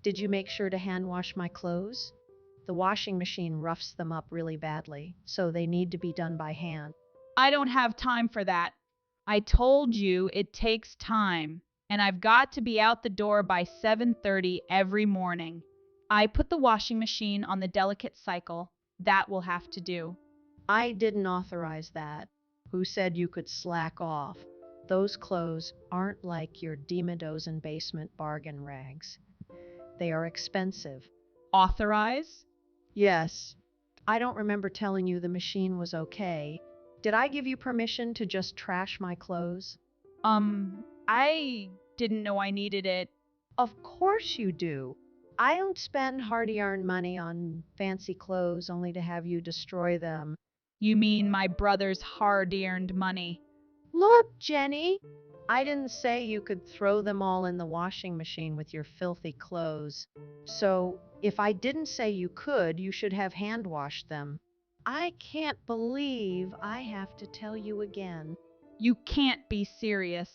Did you make sure to hand wash my clothes? The washing machine roughs them up really badly, so they need to be done by hand. I don't have time for that. I told you it takes time, and I've got to be out the door by 7:30 every morning. I put the washing machine on the delicate cycle. That will have to do. I didn't authorize that. Who said you could slack off? Those clothes aren't like your Demadozen basement bargain rags. They are expensive. Authorize? Yes, I don't remember telling you the machine was okay. Did I give you permission to just trash my clothes? I didn't know I needed it. Of course you do. I don't spend hard-earned money on fancy clothes only to have you destroy them. You mean my brother's hard-earned money? Look, Jenny, I didn't say you could throw them all in the washing machine with your filthy clothes. So, if I didn't say you could, you should have hand washed them. I can't believe I have to tell you again. You can't be serious.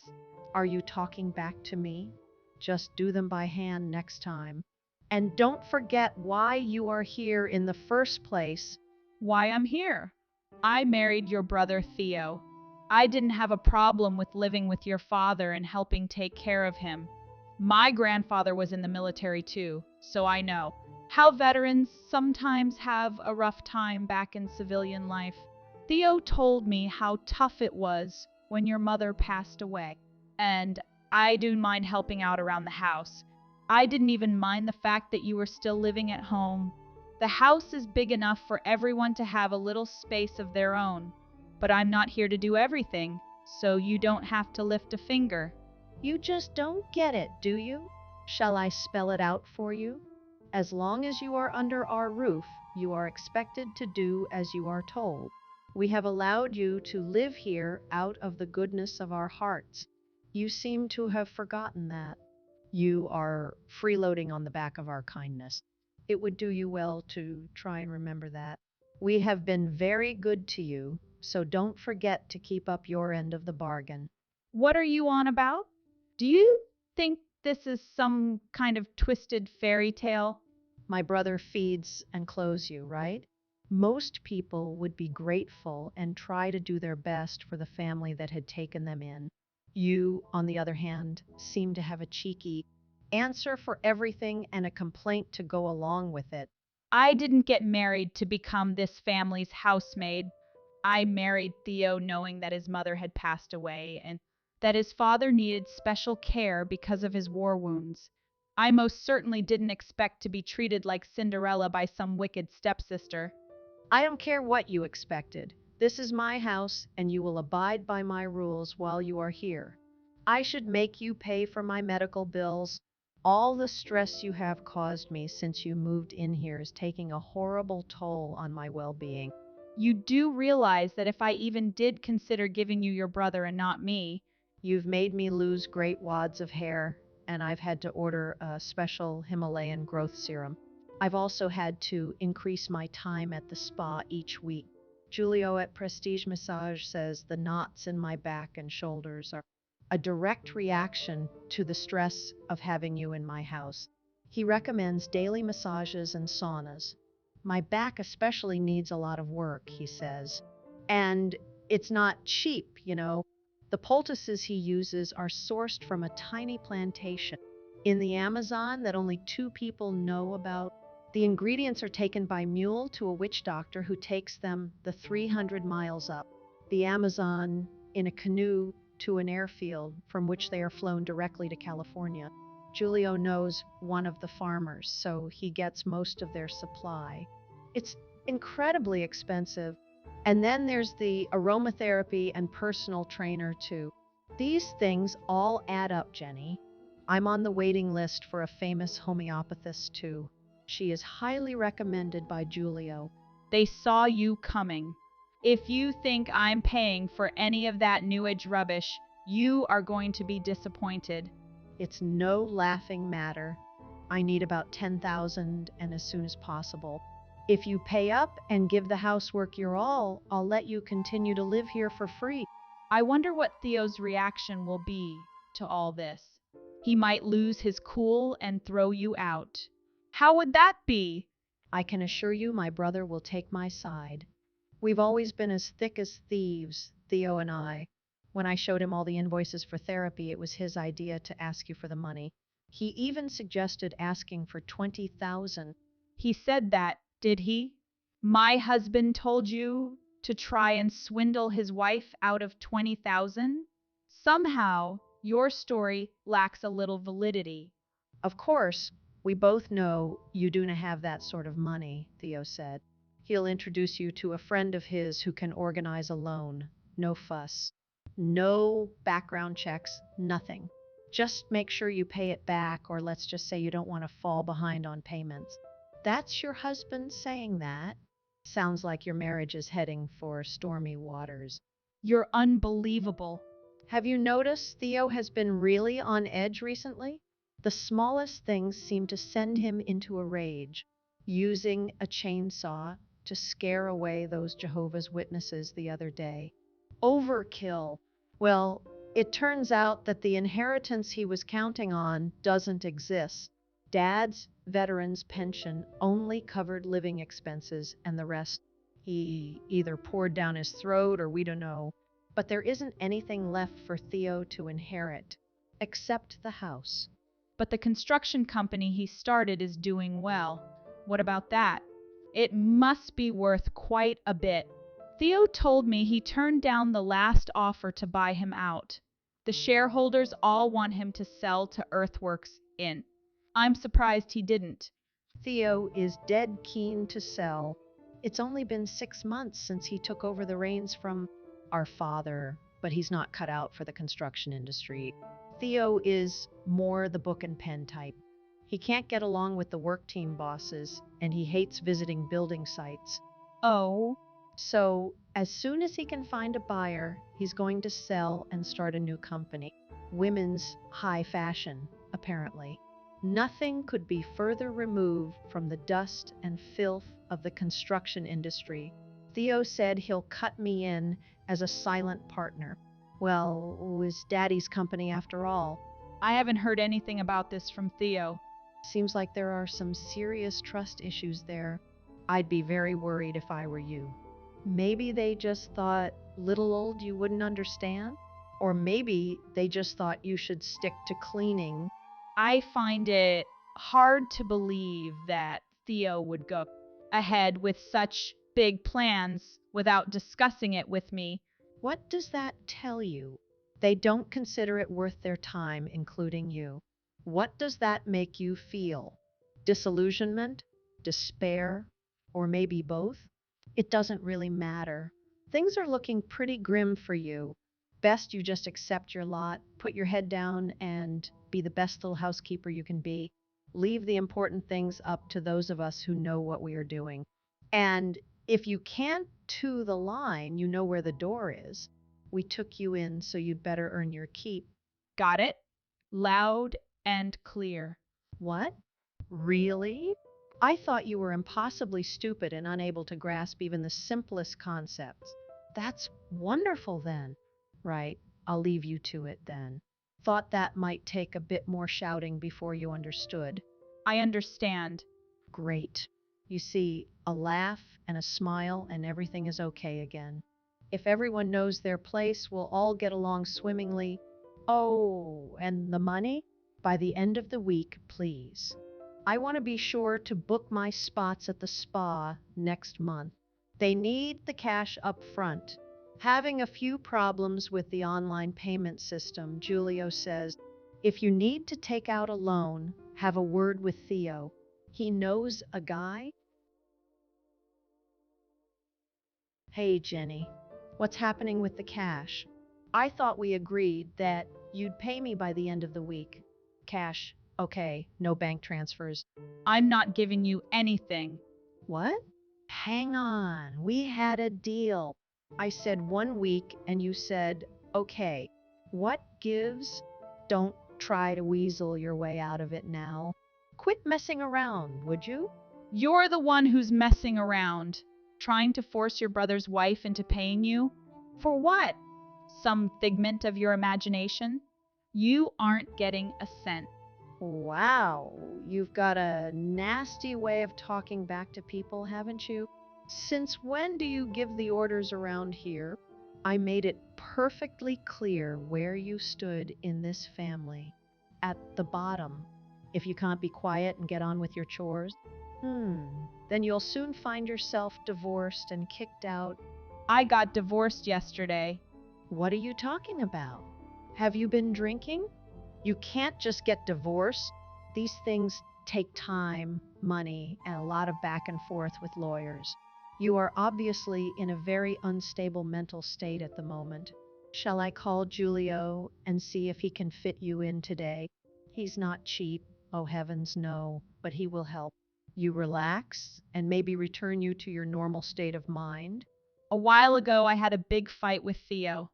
Are you talking back to me? Just do them by hand next time. And don't forget why you are here in the first place. Why I'm here? I married your brother Theo. I didn't have a problem with living with your father and helping take care of him. My grandfather was in the military too, so I know how veterans sometimes have a rough time back in civilian life. Theo told me how tough it was when your mother passed away, and I do mind helping out around the house. I didn't even mind the fact that you were still living at home. The house is big enough for everyone to have a little space of their own, but I'm not here to do everything, so you don't have to lift a finger. You just don't get it, do you? Shall I spell it out for you? As long as you are under our roof, you are expected to do as you are told. We have allowed you to live here out of the goodness of our hearts. You seem to have forgotten that. You are freeloading on the back of our kindness. It would do you well to try and remember that. We have been very good to you, so don't forget to keep up your end of the bargain. What are you on about? Do you think this is some kind of twisted fairy tale? My brother feeds and clothes you, right? Most people would be grateful and try to do their best for the family that had taken them in. You, on the other hand, seem to have a cheeky answer for everything and a complaint to go along with it. I didn't get married to become this family's housemaid. I married Theo knowing that his mother had passed away and that his father needed special care because of his war wounds. I most certainly didn't expect to be treated like Cinderella by some wicked stepsister. I don't care what you expected. This is my house, and you will abide by my rules while you are here. I should make you pay for my medical bills. All the stress you have caused me since you moved in here is taking a horrible toll on my well-being. You do realize that if I even did consider giving you your brother and not me, You've made me lose great wads of hair, and I've had to order a special Himalayan growth serum. I've also had to increase my time at the spa each week. Julio at Prestige Massage says the knots in my back and shoulders are a direct reaction to the stress of having you in my house. He recommends daily massages and saunas. My back especially needs a lot of work, he says. And it's not cheap, you know. The poultices he uses are sourced from a tiny plantation in the Amazon that only 2 people know about. The ingredients are taken by mule to a witch doctor who takes them the 300 miles up the Amazon in a canoe to an airfield from which they are flown directly to California. Julio knows one of the farmers, so he gets most of their supply. It's incredibly expensive. And then there's the aromatherapy and personal trainer, too. These things all add up, Jenny. I'm on the waiting list for a famous homeopathist, too. She is highly recommended by Julio. they saw you coming. If you think I'm paying for any of that New Age rubbish, you are going to be disappointed. It's no laughing matter. I need about 10,000 and as soon as possible. If you pay up and give the housework your all, I'll let you continue to live here for free. I wonder what Theo's reaction will be to all this. He might lose his cool and throw you out. How would that be? I can assure you my brother will take my side. We've always been as thick as thieves, Theo and I. When I showed him all the invoices for therapy, it was his idea to ask you for the money. He even suggested asking for 20,000. He said that, did he? My husband told you to try and swindle his wife out of 20,000? Somehow, your story lacks a little validity. Of course, we both know you do not have that sort of money, Theo said. He'll introduce you to a friend of his who can organize a loan. No fuss. No background checks, nothing. Just make sure you pay it back, or let's just say you don't want to fall behind on payments. That's your husband saying that? Sounds like your marriage is heading for stormy waters. You're unbelievable. Have you noticed Theo has been really on edge recently? The smallest things seem to send him into a rage, using a chainsaw to scare away those Jehovah's Witnesses the other day. Overkill. Well, it turns out that the inheritance he was counting on doesn't exist. Dad's veteran's pension only covered living expenses, and the rest he either poured down his throat or we don't know. But there isn't anything left for Theo to inherit, except the house. But the construction company he started is doing well. What about that? It must be worth quite a bit. Theo told me he turned down the last offer to buy him out. The shareholders all want him to sell to Earthworks Inc. I'm surprised he didn't. Theo is dead keen to sell. It's only been 6 months since he took over the reins from our father, but he's not cut out for the construction industry. Theo is more the book and pen type. He can't get along with the work team bosses, and he hates visiting building sites. Oh, So, as soon as he can find a buyer, he's going to sell and start a new company. Women's high fashion, apparently. Nothing could be further removed from the dust and filth of the construction industry. Theo said he'll cut me in as a silent partner. Well, it was Daddy's company after all. I haven't heard anything about this from Theo. Seems like there are some serious trust issues there. I'd be very worried if I were you. Maybe they just thought little old you wouldn't understand? Or maybe they just thought you should stick to cleaning. I find it hard to believe that Theo would go ahead with such big plans without discussing it with me. What does that tell you? They don't consider it worth their time, including you. What does that make you feel? Disillusionment? Despair? Or maybe both? It doesn't really matter. Things are looking pretty grim for you. Best you just accept your lot, put your head down, and be the best little housekeeper you can be. Leave the important things up to those of us who know what we are doing. And if you can't toe the line, you know where the door is. We took you in, so you'd better earn your keep. Got it? Loud and clear. What? Really? I thought you were impossibly stupid and unable to grasp even the simplest concepts. That's wonderful then. Right, I'll leave you to it then. Thought that might take a bit more shouting before you understood. I understand. Great. You see, a laugh and a smile and everything is okay again. If everyone knows their place, we'll all get along swimmingly. Oh, and the money? By the end of the week, please. I want to be sure to book my spots at the spa next month. They need the cash up front. Having a few problems with the online payment system, Julio says. If you need to take out a loan, have a word with Theo. He knows a guy. Hey, Jenny, what's happening with the cash? I thought we agreed that you'd pay me by the end of the week. Cash, okay, no bank transfers. I'm not giving you anything. What? Hang on, we had a deal. I said 1 week and you said, okay. What gives? Don't try to weasel your way out of it now. Quit messing around, would you? You're the one who's messing around, trying to force your brother's wife into paying you. For what? Some figment of your imagination? You aren't getting a cent. Wow, you've got a nasty way of talking back to people, haven't you? Since when do you give the orders around here? I made it perfectly clear where you stood in this family. At the bottom. If you can't be quiet and get on with your chores, then you'll soon find yourself divorced and kicked out. I got divorced yesterday. What are you talking about? Have you been drinking? You can't just get divorced. These things take time, money, and a lot of back and forth with lawyers. You are obviously in a very unstable mental state at the moment. Shall I call Giulio and see if he can fit you in today? He's not cheap, oh heavens no, but he will help you relax and maybe return you to your normal state of mind. A while ago, I had a big fight with Theo.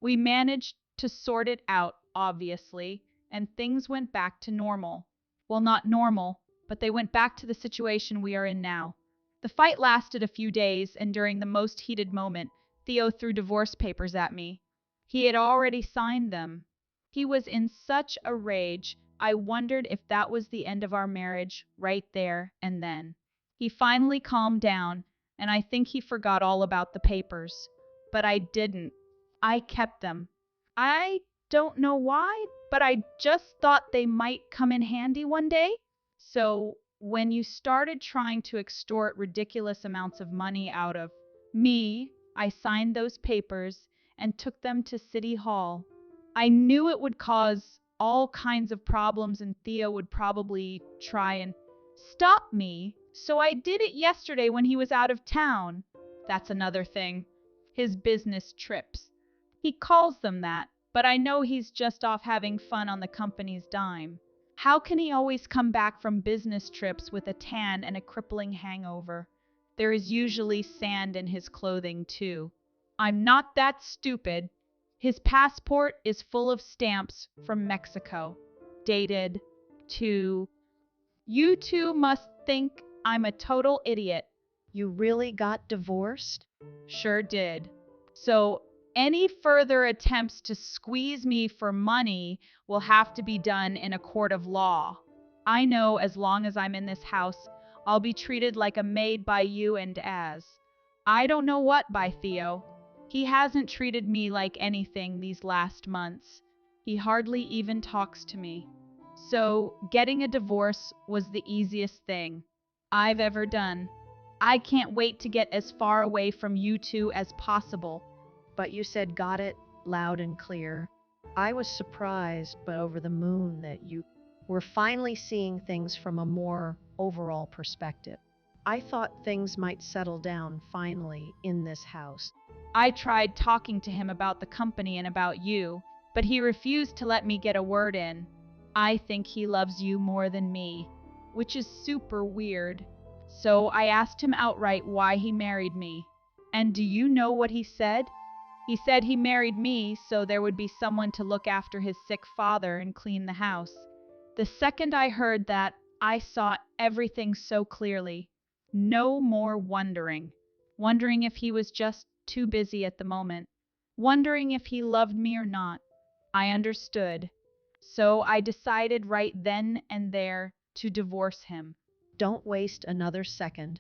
We managed to sort it out, obviously, and things went back to normal. Well, not normal, but they went back to the situation we are in now. The fight lasted a few days, and during the most heated moment, Theo threw divorce papers at me. He had already signed them. He was in such a rage, I wondered if that was the end of our marriage right there and then. He finally calmed down, and I think he forgot all about the papers. But I didn't. I kept them. I don't know why, but I just thought they might come in handy one day. So, when you started trying to extort ridiculous amounts of money out of me, I signed those papers and took them to City Hall. I knew it would cause all kinds of problems and Theo would probably try and stop me, so I did it yesterday when he was out of town. That's another thing. His business trips. He calls them that, but I know he's just off having fun on the company's dime. How can he always come back from business trips with a tan and a crippling hangover? There is usually sand in his clothing, too. I'm not that stupid. His passport is full of stamps from Mexico, dated to. You two must think I'm a total idiot. You really got divorced? Sure did. So, any further attempts to squeeze me for money will have to be done in a court of law. I know as long as I'm in this house, I'll be treated like a maid by you and as. I don't know what by Theo. He hasn't treated me like anything these last months. He hardly even talks to me. So, getting a divorce was the easiest thing I've ever done. I can't wait to get as far away from you two as possible. But you said got it loud and clear. I was surprised but over the moon that you were finally seeing things from a more overall perspective. I thought things might settle down finally in this house. I tried talking to him about the company and about you, but he refused to let me get a word in. I think he loves you more than me, which is super weird. So I asked him outright why he married me. And do you know what he said? He said he married me so there would be someone to look after his sick father and clean the house. The second I heard that, I saw everything so clearly. No more wondering. Wondering if he was just too busy at the moment. Wondering if he loved me or not. I understood. So I decided right then and there to divorce him. Don't waste another second.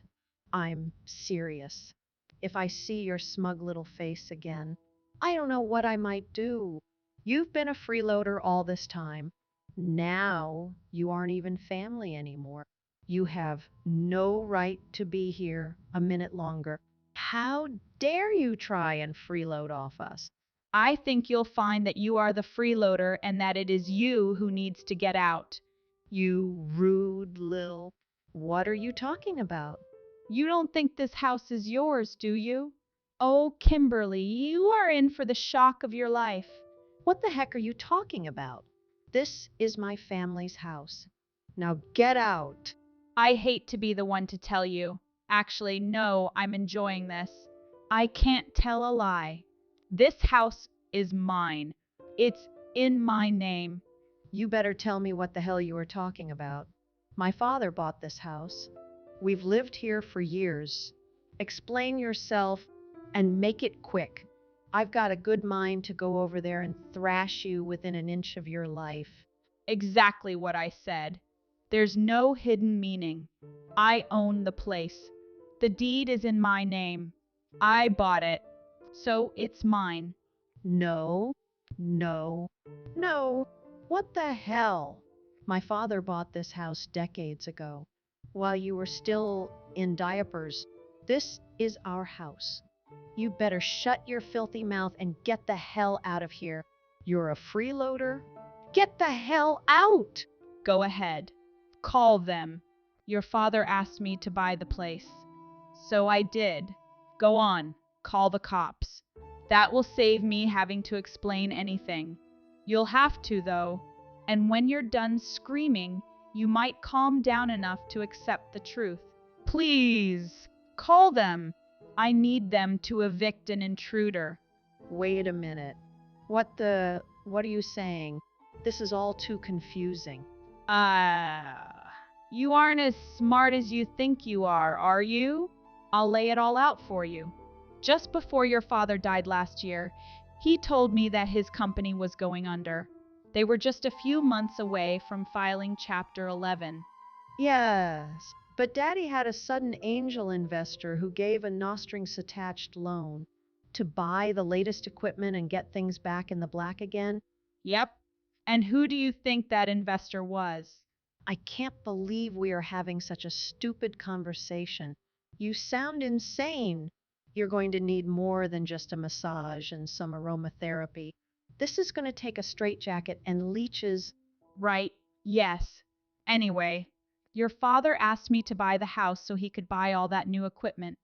I'm serious. If I see your smug little face again, I don't know what I might do. You've been a freeloader all this time. Now you aren't even family anymore. You have no right to be here a minute longer. How dare you try and freeload off us? I think you'll find that you are the freeloader and that it is you who needs to get out. You rude Lil. What are you talking about? You don't think this house is yours, do you? Oh, Kimberly, you are in for the shock of your life. What the heck are you talking about? This is my family's house. Now get out. I hate to be the one to tell you. Actually, no, I'm enjoying this. I can't tell a lie. This house is mine. It's in my name. You better tell me what the hell you are talking about. My father bought this house. We've lived here for years. Explain yourself and make it quick. I've got a good mind to go over there and thrash you within an inch of your life. Exactly what I said. There's no hidden meaning. I own the place. The deed is in my name. I bought it, so it's mine. No, no, no. What the hell? My father bought this house decades ago, while you were still in diapers. This is our house. You better shut your filthy mouth and get the hell out of here. You're a freeloader? Get the hell out! Go ahead. Call them. Your father asked me to buy the place. So I did. Go on. Call the cops. That will save me having to explain anything. You'll have to, though. And when you're done screaming, you might calm down enough to accept the truth. Please, call them. I need them to evict an intruder. Wait a minute. What are you saying? This is all too confusing. You aren't as smart as you think you are you? I'll lay it all out for you. Just before your father died last year, he told me that his company was going under. They were just a few months away from filing Chapter 11. Yes, but Daddy had a sudden angel investor who gave a nostrings attached loan to buy the latest equipment and get things back in the black again. Yep. And who do you think that investor was? I can't believe we are having such a stupid conversation. You sound insane. You're going to need more than just a massage and some aromatherapy. This is going to take a straitjacket and leeches. Right. Yes. Anyway, your father asked me to buy the house so he could buy all that new equipment.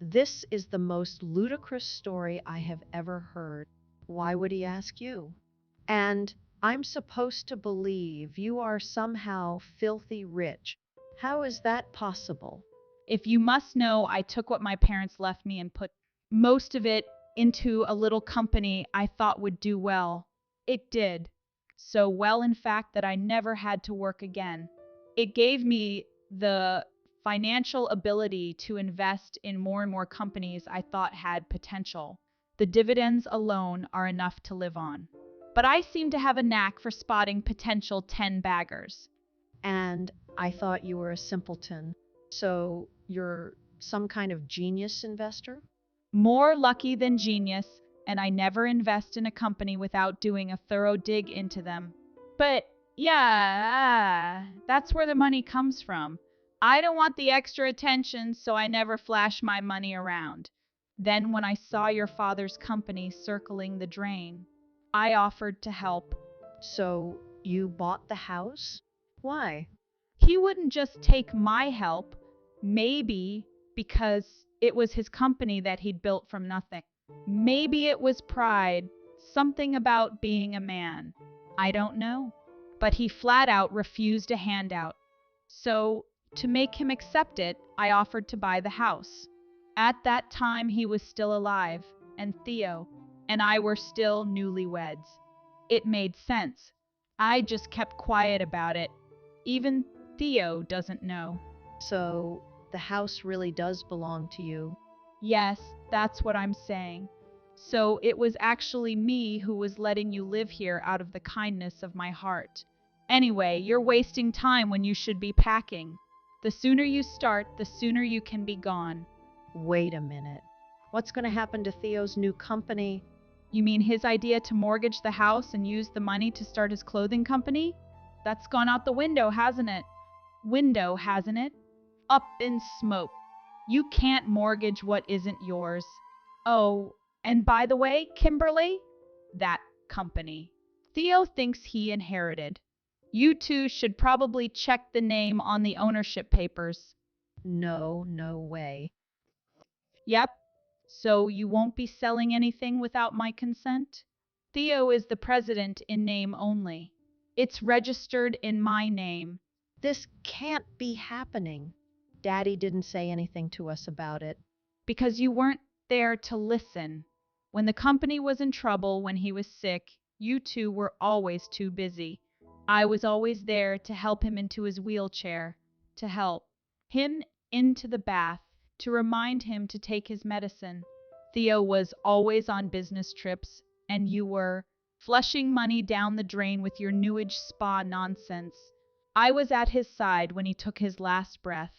This is the most ludicrous story I have ever heard. Why would he ask you? And I'm supposed to believe you are somehow filthy rich. How is that possible? If you must know, I took what my parents left me and put most of it into a little company I thought would do well. It did. So well, in fact, that I never had to work again. It gave me the financial ability to invest in more and more companies I thought had potential. The dividends alone are enough to live on. But I seem to have a knack for spotting potential 10-baggers. And I thought you were a simpleton. So you're some kind of genius investor? More lucky than genius, and I never invest in a company without doing a thorough dig into them. But yeah, that's where the money comes from. I don't want the extra attention, so I never flash my money around. Then, when I saw your father's company circling the drain, I offered to help. So you bought the house? Why? He wouldn't just take my help, maybe because it was his company that he'd built from nothing. Maybe it was pride, something about being a man. I don't know. But he flat out refused a handout. So, to make him accept it, I offered to buy the house. At that time, he was still alive, and Theo and I were still newlyweds. It made sense. I just kept quiet about it. Even Theo doesn't know. So the house really does belong to you. Yes, that's what I'm saying. So it was actually me who was letting you live here out of the kindness of my heart. Anyway, you're wasting time when you should be packing. The sooner you start, the sooner you can be gone. Wait a minute. What's going to happen to Theo's new company? You mean his idea to mortgage the house and use the money to start his clothing company? That's gone out the window, hasn't it? Window, hasn't it? Up in smoke. You can't mortgage what isn't yours. Oh, and by the way, Kimberly, that company Theo thinks he inherited. You two should probably check the name on the ownership papers. No, no way. Yep. So you won't be selling anything without my consent? Theo is the president in name only. It's registered in my name. This can't be happening. Daddy didn't say anything to us about it. Because you weren't there to listen. When the company was in trouble, when he was sick, you two were always too busy. I was always there to help him into his wheelchair, to help him into the bath, to remind him to take his medicine. Theo was always on business trips, and you were flushing money down the drain with your New Age spa nonsense. I was at his side when he took his last breath.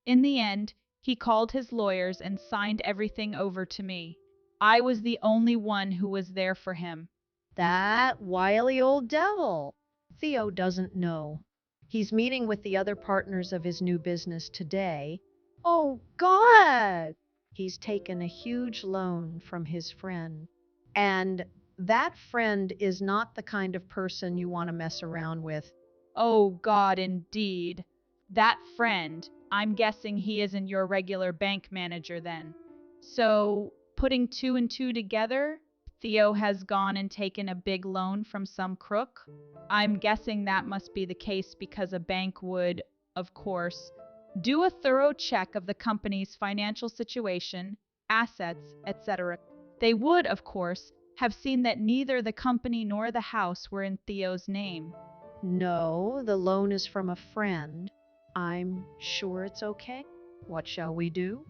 In the end, he called his lawyers and signed everything over to me. I was the only one who was there for him. That wily old devil. Theo doesn't know. He's meeting with the other partners of his new business today. Oh, God! He's taken a huge loan from his friend. And that friend is not the kind of person you want to mess around with. Oh, God, indeed. That friend, I'm guessing he isn't your regular bank manager then. So, putting two and two together, Theo has gone and taken a big loan from some crook? I'm guessing that must be the case because a bank would, of course, do a thorough check of the company's financial situation, assets, etc. They would, of course, have seen that neither the company nor the house were in Theo's name. No, the loan is from a friend. I'm sure it's okay. What shall we do?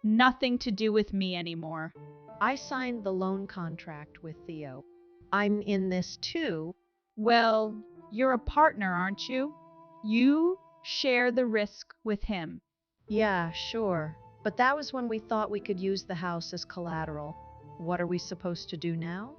Nothing to do with me anymore. I signed the loan contract with Theo. I'm in this too. Well, you're a partner, aren't you? You share the risk with him. Yeah, sure. But that was when we thought we could use the house as collateral. What are we supposed to do now?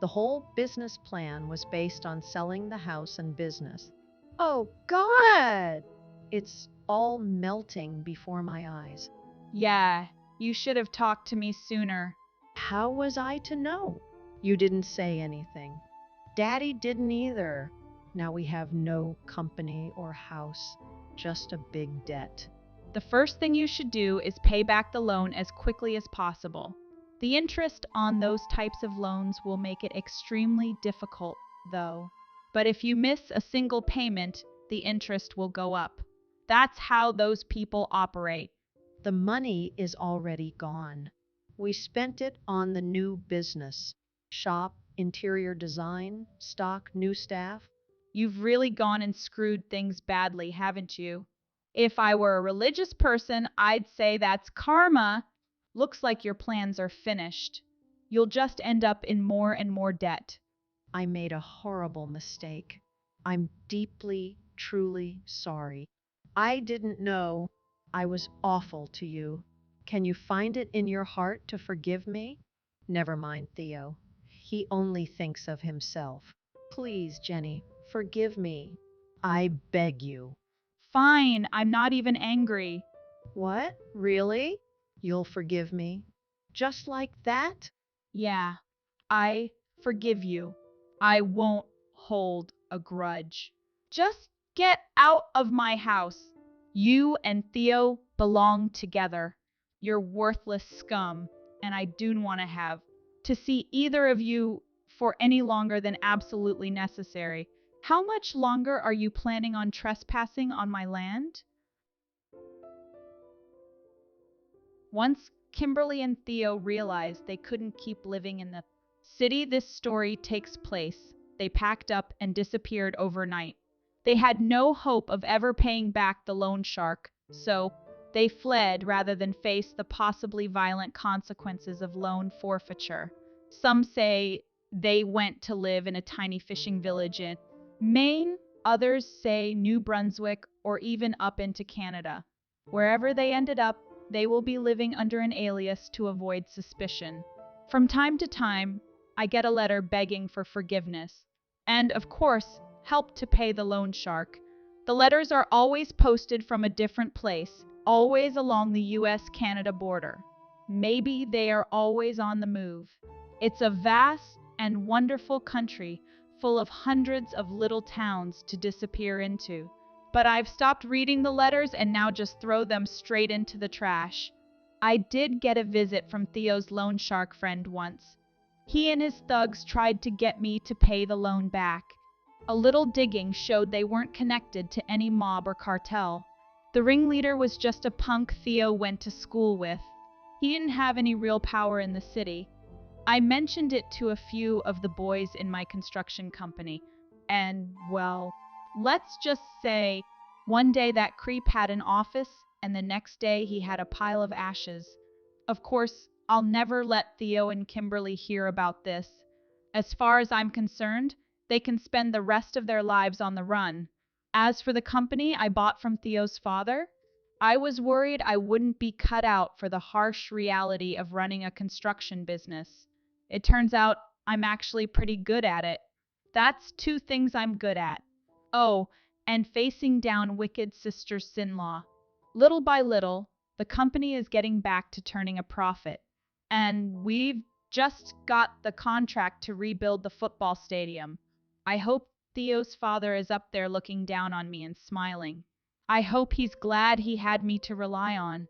The whole business plan was based on selling the house and business. Oh, God! It's all melting before my eyes. Yeah, you should have talked to me sooner. How was I to know? You didn't say anything. Daddy didn't either. Now we have no company or house, just a big debt. The first thing you should do is pay back the loan as quickly as possible. The interest on those types of loans will make it extremely difficult, though. But if you miss a single payment, the interest will go up. That's how those people operate. The money is already gone. We spent it on the new business shop, interior design, stock, new staff. You've really gone and screwed things badly, haven't you? If I were a religious person, I'd say that's karma. Looks like your plans are finished. You'll just end up in more and more debt. I made a horrible mistake. I'm deeply, truly sorry. I didn't know I was awful to you. Can you find it in your heart to forgive me? Never mind, Theo. He only thinks of himself. Please, Jenny, forgive me. I beg you. Fine, I'm not even angry. What? Really? You'll forgive me? Just like that? Yeah, I forgive you. I won't hold a grudge. Just get out of my house. You and Theo belong together. You're worthless scum, and I don't want to see either of you for any longer than absolutely necessary. How much longer are you planning on trespassing on my land? Once Kimberly and Theo realized they couldn't keep living in the city this story takes place, they packed up and disappeared overnight. They had no hope of ever paying back the loan shark, so they fled rather than face the possibly violent consequences of loan forfeiture. Some say they went to live in a tiny fishing village in Maine, others say New Brunswick, or even up into Canada. Wherever they ended up, they will be living under an alias to avoid suspicion. From time to time, I get a letter begging for forgiveness, and, of course, help to pay the loan shark. The letters are always posted from a different place, always along the US-Canada border. Maybe they are always on the move. It's a vast and wonderful country full of hundreds of little towns to disappear into. But I've stopped reading the letters and now just throw them straight into the trash. I did get a visit from Theo's loan shark friend once. He and his thugs tried to get me to pay the loan back. A little digging showed they weren't connected to any mob or cartel. The ringleader was just a punk Theo went to school with. He didn't have any real power in the city. I mentioned it to a few of the boys in my construction company, and, well, let's just say one day that creep had an office, and the next day he had a pile of ashes. Of course, I'll never let Theo and Kimberly hear about this. As far as I'm concerned, they can spend the rest of their lives on the run. As for the company I bought from Theo's father, I was worried I wouldn't be cut out for the harsh reality of running a construction business. It turns out I'm actually pretty good at it. That's two things I'm good at. Oh, and facing down wicked sister Sinlaw. Little by little, the company is getting back to turning a profit. And we've just got the contract to rebuild the football stadium. I hope Theo's father is up there looking down on me and smiling. I hope he's glad he had me to rely on.